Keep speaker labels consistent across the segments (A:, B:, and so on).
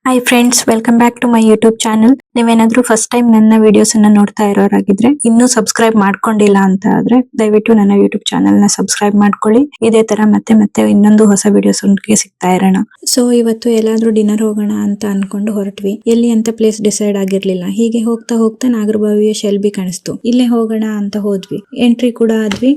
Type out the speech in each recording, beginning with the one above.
A: Hi friends, welcome back to my YouTube channel. ನೀವೇನಾದ್ರೂ first time ನನ್ನ videos ಅನ್ನ ನೋಡ್ತಾ ಇರೋರಾಗಿದ್ರೆ, ಇನ್ನೂ ಸಬ್ಸ್ಕ್ರೈಬ್ ಮಾಡ್ಕೊಂಡಿಲ್ಲ ಅಂತ ಆದ್ರೆ ದಯವಿಟ್ಟು ನನ್ನ ಯೂಟ್ಯೂಬ್ ಚಾನಲ್ ನ ಸಬ್ಸ್ಕ್ರೈಬ್ ಮಾಡ್ಕೊಳ್ಳಿ. ಇದೇ ತರ ಮತ್ತೆ ಮತ್ತೆ ಇನ್ನೊಂದು ಹೊಸ ವಿಡಿಯೋಸ್ ಸಿಗ್ತಾ ಇರೋಣ. ಸೊ ಇವತ್ತು ಎಲ್ಲಾದ್ರೂ ಡಿನ್ನರ್ ಹೋಗೋಣ ಅಂತ ಅನ್ಕೊಂಡು ಹೊರಟ್ವಿ. ಎಲ್ಲಿ ಅಂತ ಪ್ಲೇಸ್ ಡಿಸೈಡ್ ಆಗಿರ್ಲಿಲ್ಲ. ಹೀಗೆ ಹೋಗ್ತಾ ಹೋಗ್ತಾ ನಾಗರಬಾವಿಯ ಶೆಲ್ಬಿ ಕಾಣಿಸ್ತು. ಇಲ್ಲೇ ಹೋಗೋಣ ಅಂತ ಹೋದ್ವಿ. ಎಂಟ್ರಿ ಕೂಡ ಆದ್ವಿ.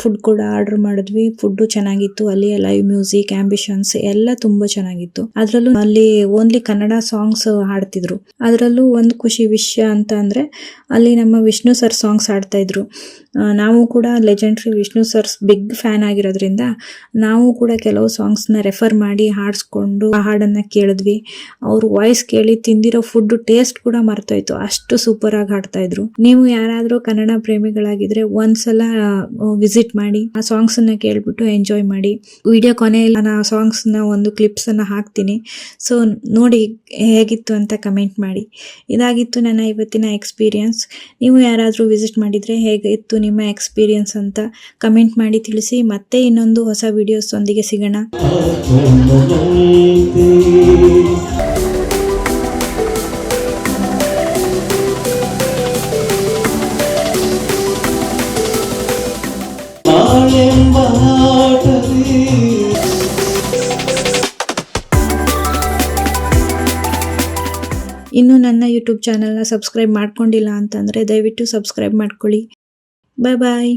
A: ಫುಡ್ ಕೂಡ ಆರ್ಡರ್ ಮಾಡಿದ್ವಿ. ಫುಡ್ ಚೆನ್ನಾಗಿತ್ತು. ಅಲ್ಲಿ ಲೈವ್ ಮ್ಯೂಸಿಕ್, ಆಂಬಿಷನ್ಸ್ ಎಲ್ಲ ತುಂಬಾ ಚೆನ್ನಾಗಿತ್ತು. ಅದ್ರಲ್ಲೂ ಅಲ್ಲಿ ಓನ್ಲಿ ಕನ್ನಡ ಸಾಂಗ್ಸ್ ಹಾಡ್ತಿದ್ರು. ಅದ್ರಲ್ಲೂ ಒಂದು ಖುಷಿ ವಿಷಯ ಅಂತ ಅಂದ್ರೆ ಅಲ್ಲಿ ನಮ್ಮ ವಿಷ್ಣು ಸರ್ ಸಾಂಗ್ಸ್ ಹಾಡ್ತಾ ಇದ್ರು. ನಾವು ಕೂಡ legendary Vishnu sir's big fan ಆಗಿರೋದ್ರಿಂದ ನಾವು ಕೂಡ ಕೆಲವು ಸಾಂಗ್ಸ್ ನ ರೆಫರ್ ಮಾಡಿ ಹಾಡ್ಸ್ಕೊಂಡು ಆ ಹಾಡನ್ನ ಕೇಳಿದ್ವಿ. ಅವ್ರ ವಾಯ್ಸ್ ಕೇಳಿ ತಿಂದಿರೋ ಫುಡ್ ಟೇಸ್ಟ್ ಕೂಡ ಮರ್ತೋಯ್ತು. ಅಷ್ಟು ಸೂಪರ್ ಆಗಿ ಹಾಡ್ತಾ ಇದ್ರು. ನೀವು ಯಾರಾದ್ರೂ ಕನ್ನಡ ಪ್ರೇಮಿಗಳಾಗಿದ್ರೆ ಒಂದ್ಸಲ ವಿಸಿಟ್ ಮಾಡಿ ಆ ಸಾಂಗ್ಸ್ ಅನ್ನ ಕೇಳ್ಬಿಟ್ಟು ಎಂಜಾಯ್ ಮಾಡಿ. ವಿಡಿಯೋ ಕೊನೆಯಲ್ಲಿ ನಾನು ಆ ಸಾಂಗ್ಸ್ ನ ಒಂದು ಕ್ಲಿಪ್ಸ್ ಅನ್ನ ಹಾಕ್ತೀನಿ. ಸೊ ನೋಡಿ ಹೇಗಿತ್ತು ಅಂತ ಕಮೆಂಟ್ ಮಾಡಿ. ಇದಾಗಿತ್ತು ನನ್ನ ಇವತ್ತಿನ ಎಕ್ಸ್ಪೀರಿಯನ್ಸ್. ನೀವು ಯಾರಾದ್ರೂ ವಿಸಿಟ್ ಮಾಡಿದ್ರೆ ಹೇಗಿತ್ತು ನಿಮ್ಮ ಎಕ್ಸ್ಪೀರಿಯನ್ಸ್ ಅಂತ ಕಮೆಂಟ್ ಮಾಡಿ ತಿಳಿಸಿ. ಮತ್ತೆ ಇನ್ನೊಂದು ಹೊಸ ವಿಡಿಯೋಸ್ ಒಂದಿಗೆ ಸಿಗೋಣ. ಇನ್ನು ನನ್ನ ಯೂಟ್ಯೂಬ್ ಚಾನಲ್ನ ಸಬ್ಸ್ಕ್ರೈಬ್ ಮಾಡ್ಕೊಂಡಿಲ್ಲ ಅಂತಂದ್ರೆ ದಯವಿಟ್ಟು ಸಬ್ಸ್ಕ್ರೈಬ್ ಮಾಡ್ಕೊಳ್ಳಿ. ಬಾಯ್ ಬಾಯ್.